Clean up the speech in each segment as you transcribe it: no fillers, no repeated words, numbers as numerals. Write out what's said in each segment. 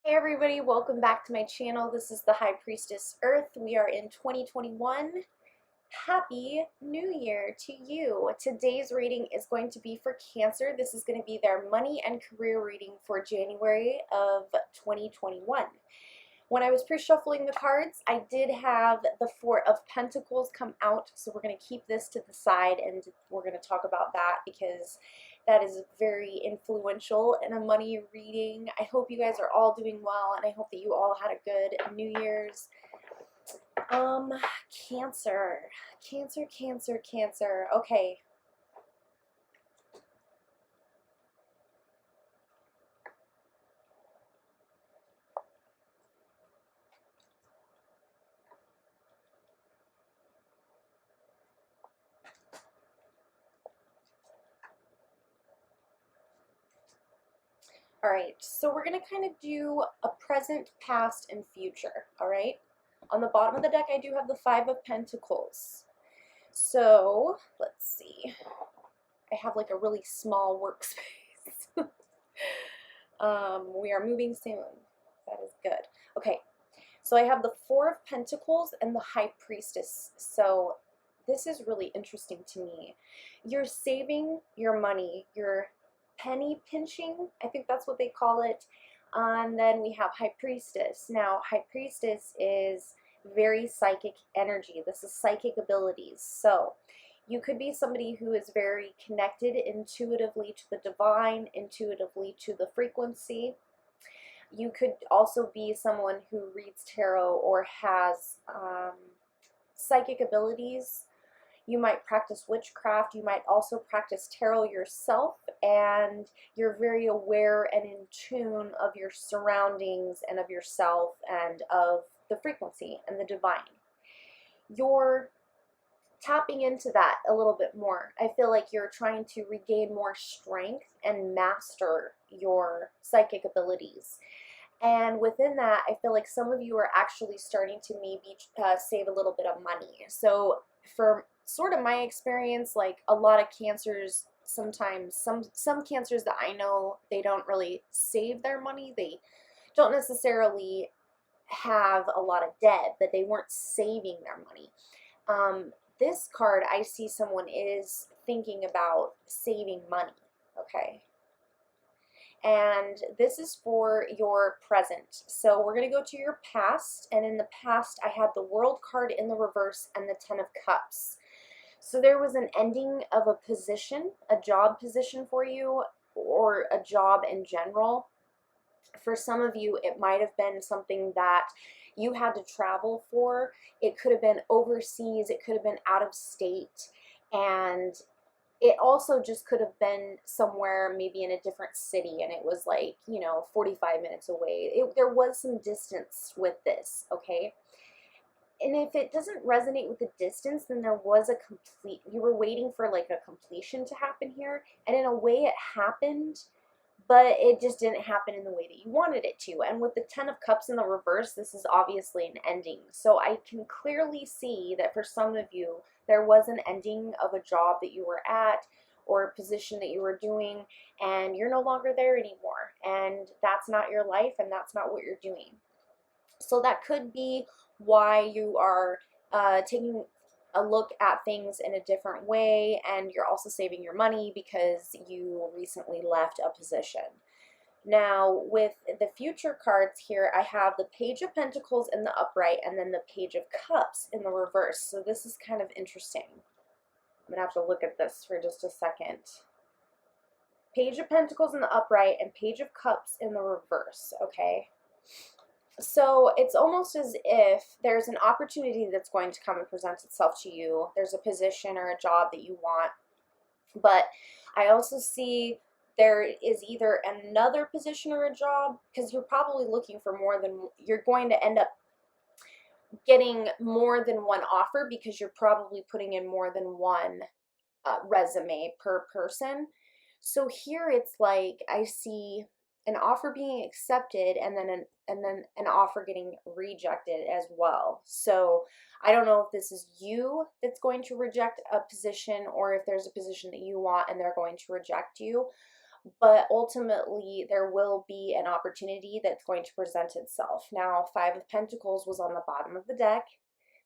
Hey everybody, welcome back to my channel. This is the High Priestess Earth. We are in 2021. Happy New Year to you. Today's reading is going to be for Cancer. This is going to be their money and career reading for January of 2021. When I was pre-shuffling the cards, I did have the Four of Pentacles come out, so we're going to keep this to the side and we're going to talk about that because that is very influential in a money reading. I hope you guys are all doing well, and I hope that you all had a good New Year's. Cancer. Cancer. Okay. All right, so we're going to kind of do a present, past, and future, all right? On the bottom of the deck, I do have the Five of Pentacles. So, let's see. I have like a really small workspace. We are moving soon. That is good. Okay, so I have the Four of Pentacles and the High Priestess. So this is really interesting to me. You're saving your money. You're penny pinching, I think that's what they call it. And then we have High Priestess. Now, High Priestess is very psychic energy. This is psychic abilities. So you could be somebody who is very connected intuitively to the divine, intuitively to the frequency. You could also be someone who reads tarot or has psychic abilities. You might practice witchcraft. You might also practice tarot yourself, and you're very aware and in tune of your surroundings and of yourself and of the frequency and the divine. You're tapping into that a little bit more. I feel like you're trying to regain more strength and master your psychic abilities. And within that, I feel like some of you are actually starting to maybe save a little bit of money. So for sort of my experience, like a lot of cancers, sometimes some cancers that I know, they don't really save their money. They don't necessarily have a lot of debt, but they weren't saving their money. This card, I see someone is thinking about saving money, okay? And this is for your present. So we're going to go to your past, and in the past I had the World card in the reverse and the Ten of Cups. So there was an ending of a position, a job position for you, or a job in general. For some of you, it might have been something that you had to travel for. It could have been overseas, it could have been out of state, and it also just could have been somewhere maybe in a different city, and it was like, 45 minutes away. There was some distance with this, okay? And if it doesn't resonate with the distance, then there was you were waiting for like a completion to happen here, and in a way it happened, but it just didn't happen in the way that you wanted it to. And with the Ten of Cups in the reverse, this is obviously an ending. So I can clearly see that for some of you, there was an ending of a job that you were at or a position that you were doing, and you're no longer there anymore. And that's not your life, and that's not what you're doing. So that could be why you are taking a look at things in a different way, and you're also saving your money because you recently left a position. Now, with the future cards here, I have the Page of Pentacles in the upright and then the Page of Cups in the reverse. So this is kind of interesting. I'm going to have to look at this for just a second. Page of Pentacles in the upright and Page of Cups in the reverse, okay? So it's almost as if there's an opportunity that's going to come and present itself to you. There's a position or a job that you want. But I also see there is either another position or a job, because you're probably looking for more than, you're going to end up getting more than one offer because you're probably putting in more than one resume per person. So here it's like I see an offer being accepted and then an offer getting rejected as well. So I don't know if this is you that's going to reject a position or if there's a position that you want and they're going to reject you. but ultimately there will be an opportunity that's going to present itself. Now, Five of Pentacles was on the bottom of the deck.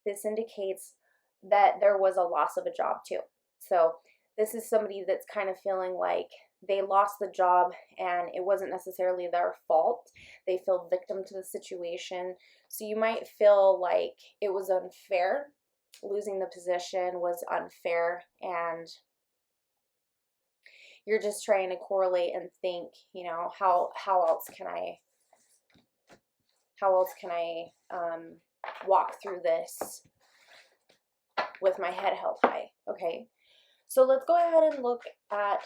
This indicates that there was a loss of a job too. So this is somebody that's kind of feeling like they lost the job and it wasn't necessarily their fault. They feel victim to the situation. So you might feel like it was unfair. Losing the position was unfair, and you're just trying to correlate and think, you know, how else can I walk through this with my head held high. Okay, so let's go ahead and look at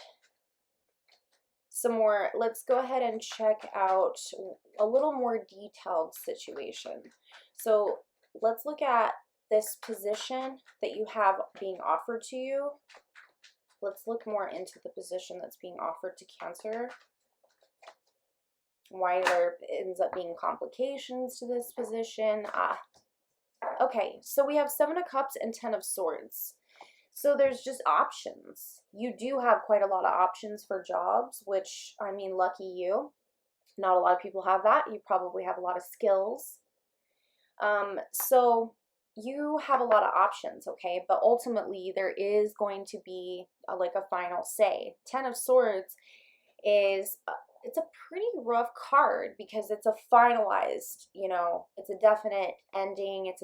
some more. Let's go ahead and check out a little more detailed situation. So let's look at this position that you have being offered to you. Let's look more into the position that's being offered to Cancer. Why there ends up being complications to this position. Okay, so we have Seven of Cups and Ten of Swords. So there's just options. You do have quite a lot of options for jobs, which, I mean, lucky you. Not a lot of people have that. You probably have a lot of skills. So you have a lot of options, okay? But ultimately, there is going to be like a final say. Ten of Swords is, it's a pretty rough card because it's a finalized, you know, it's a definite ending. It's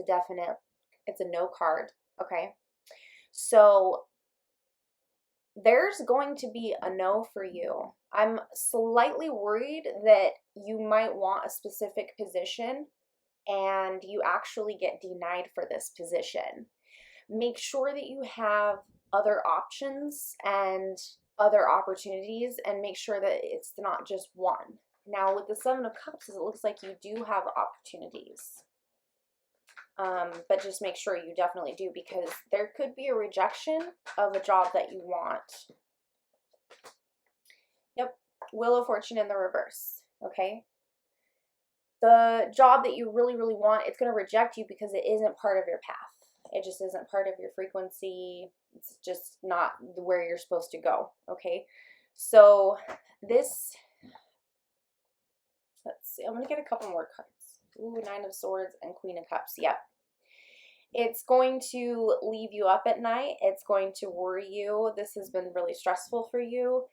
a no card, okay? So there's going to be a no for you. I'm slightly worried that you might want a specific position and you actually get denied for this position. Make sure that you have other options and other opportunities, and make sure that it's not just one. Now with the Seven of Cups, it looks like you do have opportunities. But just make sure you definitely do, because there could be a rejection of a job that you want. Yep, Wheel of Fortune in the reverse, okay? The job that you really, really want, it's going to reject you because it isn't part of your path. It just isn't part of your frequency. It's just not where you're supposed to go, okay? So this, let's see, I'm going to get a couple more cards. Ooh, Nine of Swords and Queen of Cups, yep. It's going to leave you up at night. It's going to worry you. This has been really stressful for you.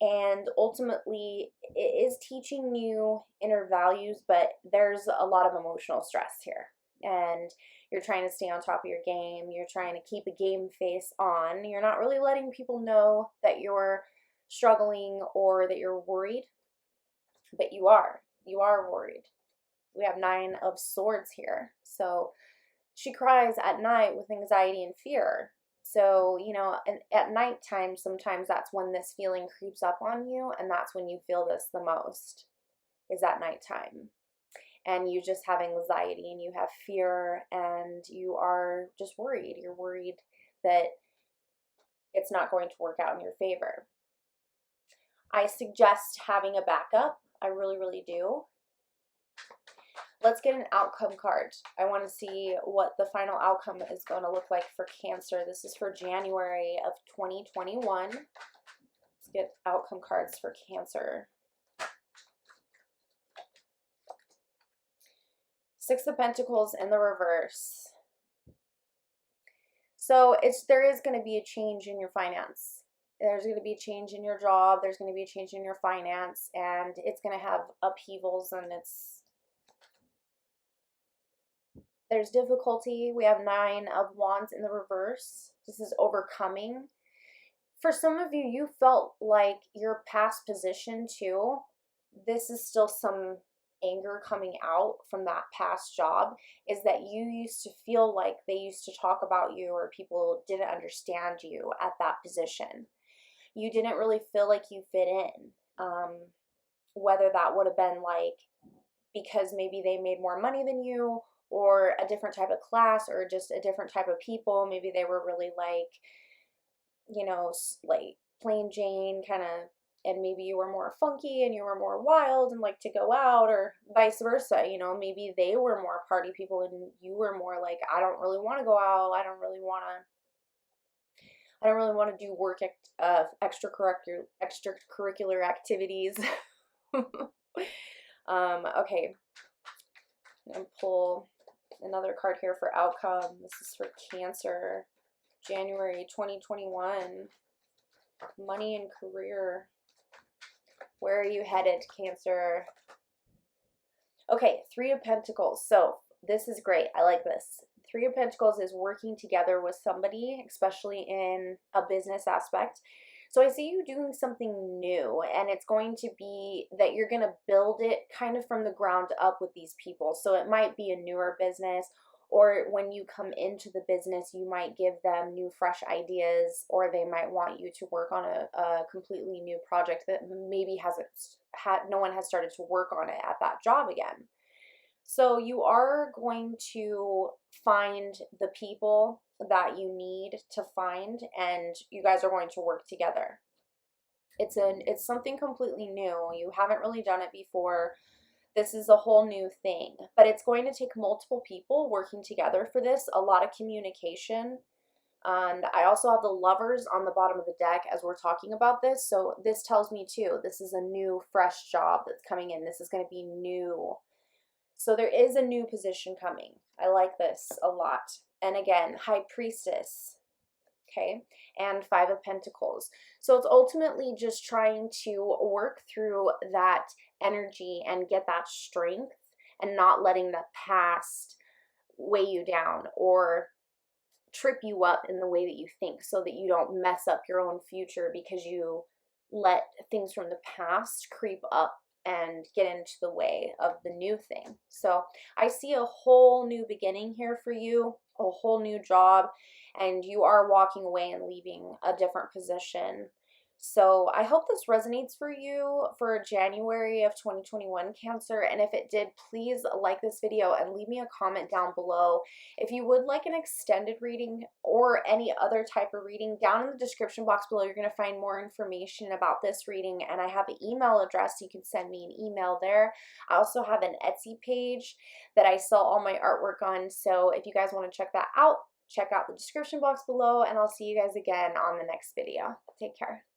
And ultimately, it is teaching you inner values, but there's a lot of emotional stress here. And you're trying to stay on top of your game. You're trying to keep a game face on. You're not really letting people know that you're struggling or that you're worried, but you are. You are worried. We have Nine of Swords here. So she cries at night with anxiety and fear. So, you know, and at nighttime, sometimes that's when this feeling creeps up on you, and that's when you feel this the most, is at nighttime. And you just have anxiety and you have fear and you are just worried. You're worried that it's not going to work out in your favor. I suggest having a backup. I really, really do. Let's get an outcome card. I want to see what the final outcome is going to look like for Cancer. This is for January of 2021. Let's get outcome cards for Cancer. Six of Pentacles in the reverse. So there is going to be a change in your finance. There's going to be a change in your job. There's going to be a change in your finance, and it's going to have upheavals, and there's difficulty. We have Nine of Wands in the reverse. This is overcoming. For some of you, you felt like your past position too. This is still some anger coming out from that past job, is that you used to feel like they used to talk about you, or people didn't understand you at that position. You didn't really feel like you fit in. Whether that would have been like because maybe they made more money than you, or a different type of class, or just a different type of people. Maybe they were really like, you know, like plain Jane kind of, and maybe you were more funky and you were more wild and like to go out, or vice versa. You know, maybe they were more party people and you were more like, I don't really want to go out. I don't really want to. I don't really want to do work extracurricular activities. Okay, I'm gonna pull another card here for outcome. This is for Cancer, January 2021. Money and career. Where are you headed, Cancer? Okay, Three of Pentacles. So this is great. I like this. Three of Pentacles is working together with somebody, especially in a business aspect. So I see you doing something new, and it's going to be that you're going to build it kind of from the ground up with these people. So it might be a newer business, or when you come into the business, you might give them new, fresh ideas, or they might want you to work on a completely new project that maybe no one has started to work on it at that job again. So you are going to find the people that you need to find, and you guys are going to work together. It's something completely new. You haven't really done it before. This is a whole new thing, but it's going to take multiple people working together for this, a lot of communication. And I also have the Lovers on the bottom of the deck as we're talking about this. So this tells me too, this is a new, fresh job that's coming in. This is going to be new. So there is a new position coming. I like this a lot. And again, High Priestess, okay, and Five of Pentacles. So it's ultimately just trying to work through that energy and get that strength and not letting the past weigh you down or trip you up in the way that you think, so that you don't mess up your own future because you let things from the past creep up and get into the way of the new thing. So I see a whole new beginning here for you, a whole new job, and you are walking away and leaving a different position. So I hope this resonates for you for January of 2021, Cancer. And if it did, please like this video and leave me a comment down below. If you would like an extended reading or any other type of reading, down in the description box below, you're going to find more information about this reading. And I have an email address. You can send me an email there. I also have an Etsy page that I sell all my artwork on. So if you guys want to check that out, check out the description box below. And I'll see you guys again on the next video. Take care.